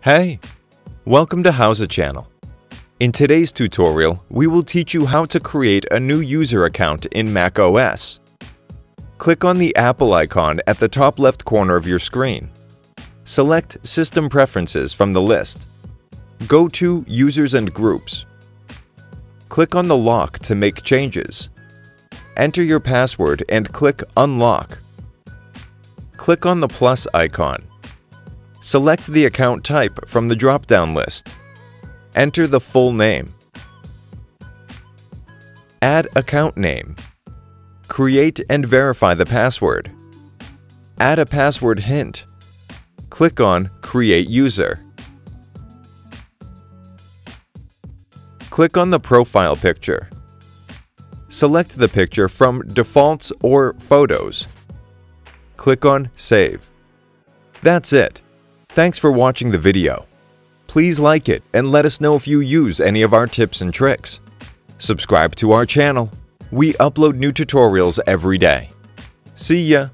Hey! Welcome to How's It channel. In today's tutorial, we will teach you how to create a new user account in macOS. Click on the Apple icon at the top left corner of your screen. Select System Preferences from the list. Go to Users and Groups. Click on the lock to make changes. Enter your password and click Unlock. Click on the plus icon. Select the account type from the drop-down list. Enter the full name. Add account name. Create and verify the password. Add a password hint. Click on Create User. Click on the profile picture. Select the picture from Defaults or Photos. Click on Save. That's it. Thanks for watching the video. Please like it and let us know if you use any of our tips and tricks. Subscribe to our channel. We upload new tutorials every day. See ya!